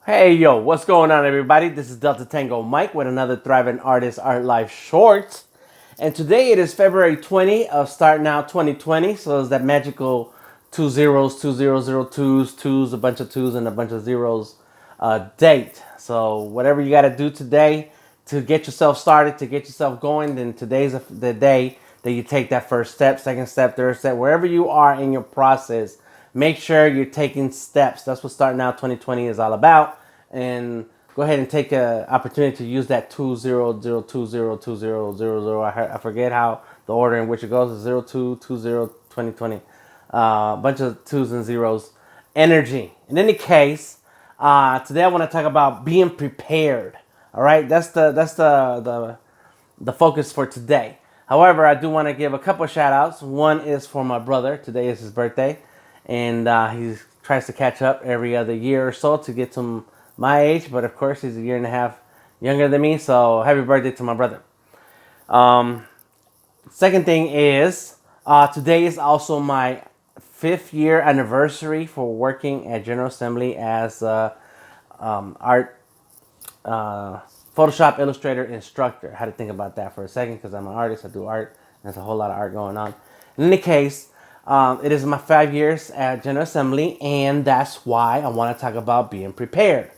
Hey yo, what's going on everybody? This is Delta Tango Mike with another Thriving Artist Art Life Short. And today it is February 20 of Start Now 2020. So it's that magical two zeros, 2002s, twos, a bunch of twos and a bunch of zeros date. So whatever you got to do today to get yourself started, to get yourself going, then today's the day that you take that first step, second step, third step, wherever you are in your process. Make sure you're taking steps. That's what Start Now 2020 is all about. And go ahead and take an opportunity to use that 2020202000. I forget how the order in which it goes. 02202020. A bunch of twos and zeros. Energy. In any case, today I want to talk about being prepared. All right, that's the focus for today. However, I do want to give a couple of shout outs. One is for my brother. Today is his birthday, and he tries to catch up every other year or so to get to my age. But of course, he's a year and a half younger than me. So happy birthday to my brother. Second thing is today is also my 5th-year anniversary for working at General Assembly as art Photoshop Illustrator instructor. I had to think about that for a second because I'm an artist. I do art. There's a whole lot of art going on. In any case, it is my 5 years at General Assembly, and that's why I want to talk about being prepared.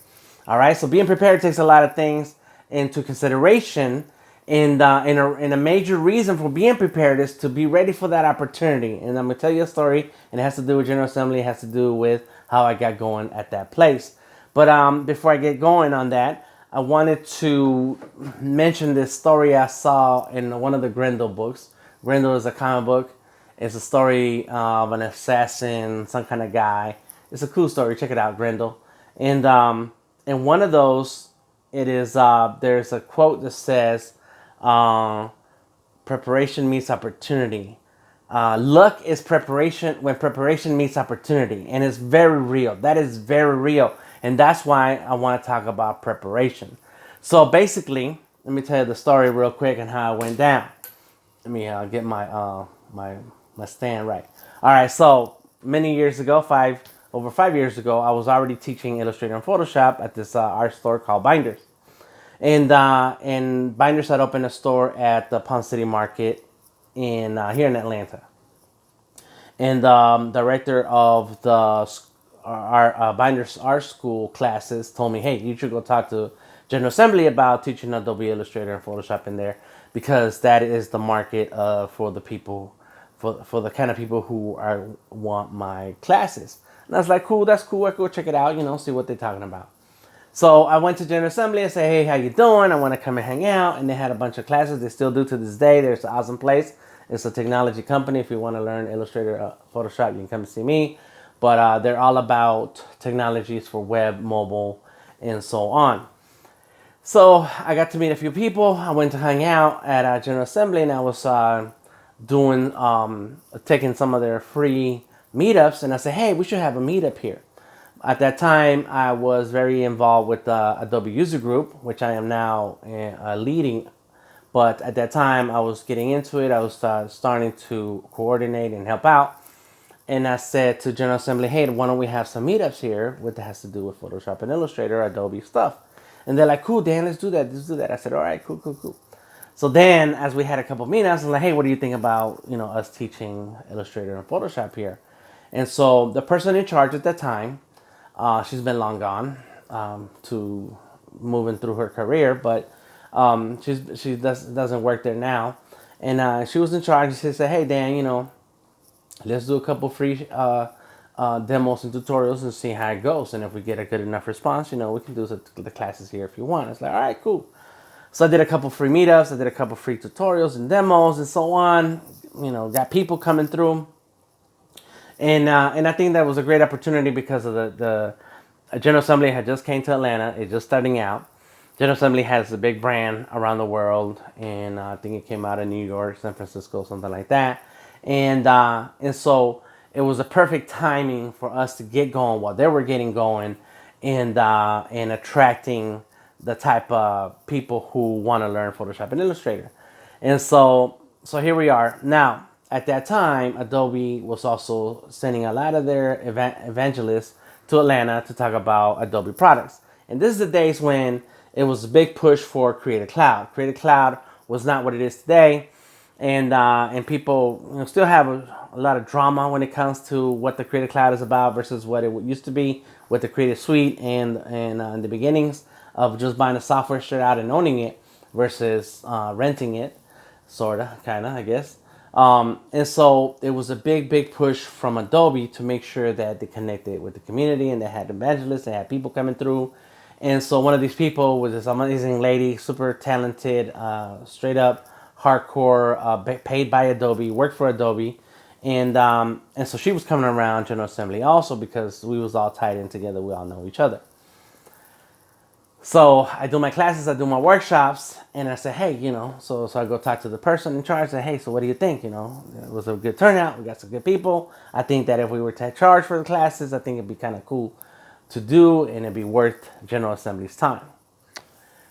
All right, so being prepared takes a lot of things into consideration, and a major reason for being prepared is to be ready for that opportunity. And I'm gonna tell you a story, and it has to do with General Assembly. It has to do with how I got going at that place. But before I get going on that, I wanted to mention this story I saw in one of the Grendel books. Grendel is a comic book. It's a story of an assassin, some kind of guy. It's a cool story. Check it out, Grendel. And in one of those, it is there's a quote that says, "Preparation meets opportunity. Luck is preparation when preparation meets opportunity," and it's very real. That is very real. And that's why I want to talk about preparation. So basically, let me tell you the story real quick and how it went down. Let me get my stand right. All right. So many years ago, over 5 years ago, I was already teaching Illustrator and Photoshop at this art store called Binders, and Binders had opened a store at the Palm City Market in here in Atlanta. And director of the our Binders Art School classes told me, hey, you should go talk to General Assembly about teaching Adobe Illustrator and Photoshop in there, because that is the market for the people, for the kind of people who want my classes. And I was like, cool, that's cool. I go check it out, see what they're talking about. So I went to General Assembly and said, hey, how you doing? I want to come and hang out. And they had a bunch of classes. They still do to this day. There's an awesome place. It's a technology company. If you want to learn Illustrator, Photoshop, you can come see me. But they're all about technologies for web, mobile, and so on. So I got to meet a few people. I went to hang out at General Assembly, and I was taking some of their free meetups. And I said, hey, we should have a meetup here. At that time, I was very involved with Adobe User Group, which I am now leading. But at that time, I was getting into it. I was starting to coordinate and help out. And I said to General Assembly, hey, why don't we have some meetups here that has to do with Photoshop and Illustrator, Adobe stuff. And they're like, cool, Dan, let's do that. Let's do that. I said, all right, cool. So then, as we had a couple of meetups, I'm like, hey, what do you think about, us teaching Illustrator and Photoshop here? And so the person in charge at that time, she's been long gone to moving through her career, but she doesn't work there now. And she was in charge. She said, hey, Dan, let's do a couple free demos and tutorials and see how it goes. And if we get a good enough response, we can do the classes here if you want. It's like, all right, cool. So I did a couple free meetups. I did a couple free tutorials and demos and so on. Got people coming through. And I think that was a great opportunity because of the General Assembly had just came to Atlanta. It's just starting out. General Assembly has a big brand around the world, and I think it came out of New York, San Francisco, something like that. And so it was a perfect timing for us to get going while they were getting going, and attracting the type of people who want to learn Photoshop and Illustrator. And so here we are now. At that time, Adobe was also sending a lot of their evangelists to Atlanta to talk about Adobe products. And this is the days when it was a big push for Creative Cloud. Creative Cloud was not what it is today, and people still have a lot of drama when it comes to what the Creative Cloud is about versus what it used to be with the Creative Suite and in the beginnings of just buying the software straight out and owning it versus renting it, sorta, kinda, I guess. And so it was a big push from Adobe to make sure that they connected with the community and they had evangelists, they had people coming through. And so one of these people was this amazing lady, super talented, straight up hardcore, paid by Adobe, worked for Adobe. And so she was coming around General Assembly also because we was all tied in together. We all know each other. So I do my classes, I do my workshops, and I say, hey, so I go talk to the person in charge. Say, hey, so what do you think? It was a good turnout. We got some good people. I think that if we were to charge for the classes, I think it'd be kind of cool to do, and it'd be worth General Assembly's time.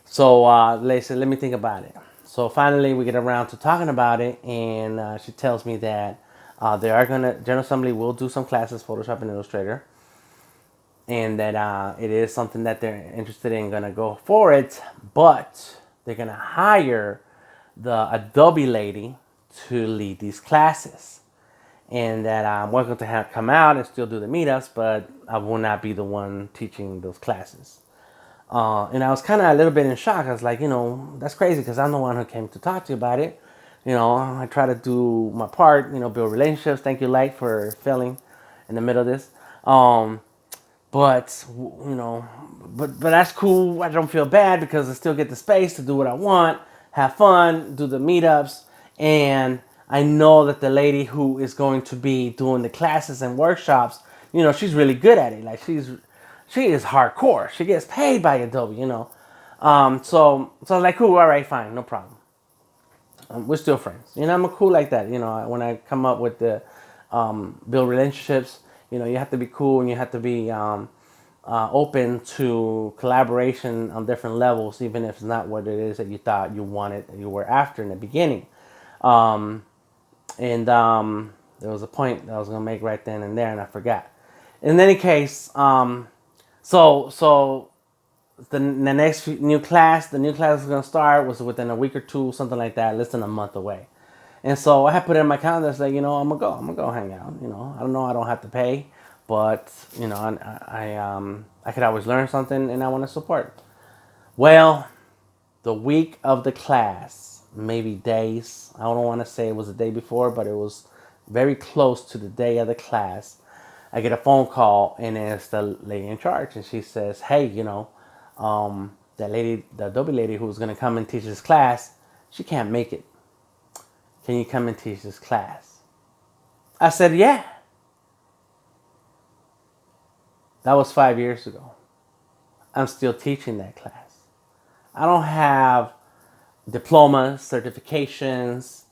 So they said, let me think about it. So finally, we get around to talking about it, and she tells me that General Assembly will do some classes, Photoshop and Illustrator, and that it is something that they're interested in, going to go for it, but they're going to hire the Adobe lady to lead these classes, and that I'm welcome to come out and still do the meetups, but I will not be the one teaching those classes. And I was kind of a little bit in shock. I was like, that's crazy because I'm the one who came to talk to you about it. I try to do my part, build relationships. Thank you, Light, for failing in the middle of this. But that's cool. I don't feel bad because I still get the space to do what I want, have fun, do the meetups, and I know that the lady who is going to be doing the classes and workshops, she's really good at it. Like she is hardcore. She gets paid by Adobe, So I was like, cool, all right, fine, no problem. We're still friends. I'm cool like that. When I come up with the build relationships, you have to be cool and you have to be open to collaboration on different levels, even if it's not what it is that you thought you wanted, you were after in the beginning. And there was a point that I was going to make right then and there, and I forgot. In any case, so the next new class is going to start was within a week or two, something like that, less than a month away. And so I had put it in my calendar. It's like, I'm gonna go hang out. I don't know, I don't have to pay, but I could always learn something, and I want to support. Well, the week of the class, maybe days. I don't want to say it was the day before, but it was very close to the day of the class. I get a phone call, and it's the lady in charge, and she says, hey, that lady, the Adobe lady who's gonna come and teach this class, she can't make it. Can you come and teach this class? I said, yeah. That was 5 years ago. I'm still teaching that class. I don't have diplomas, certifications,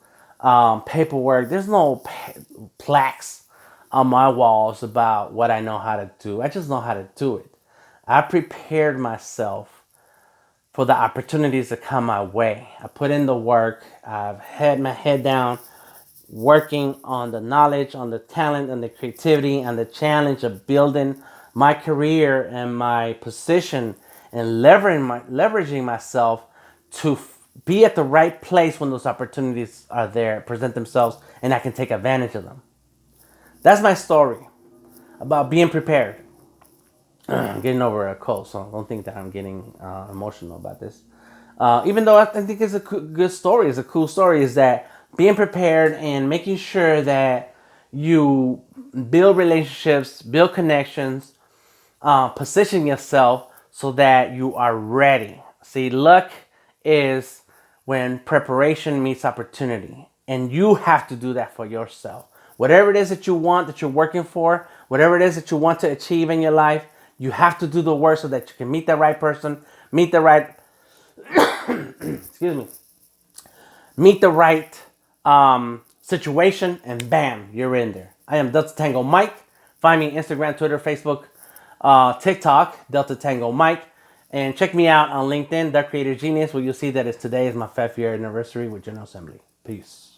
paperwork. There's no plaques on my walls about what I know how to do. I just know how to do it. I prepared myself for the opportunities that come my way. I put in the work. I've had my head down working on the knowledge, on the talent, and the creativity, and the challenge of building my career and my position and leveraging myself to be at the right place when those opportunities are there, present themselves, and I can take advantage of them. That's my story about being prepared. I'm getting over a cold, so don't think that I'm getting emotional about this. Even though I think it's a good story, it's a cool story, is that being prepared and making sure that you build relationships, build connections, position yourself so that you are ready. See, luck is when preparation meets opportunity, and you have to do that for yourself. Whatever it is that you want, that you're working for, whatever it is that you want to achieve in your life, you have to do the work so that you can meet the right person, meet the right, excuse me, meet the right situation, and bam, you're in there. I am Delta Tango Mike. Find me on Instagram, Twitter, Facebook, TikTok, Delta Tango Mike. And check me out on LinkedIn, The Creative Genius, where you'll see that today is my 5th year anniversary with General Assembly. Peace.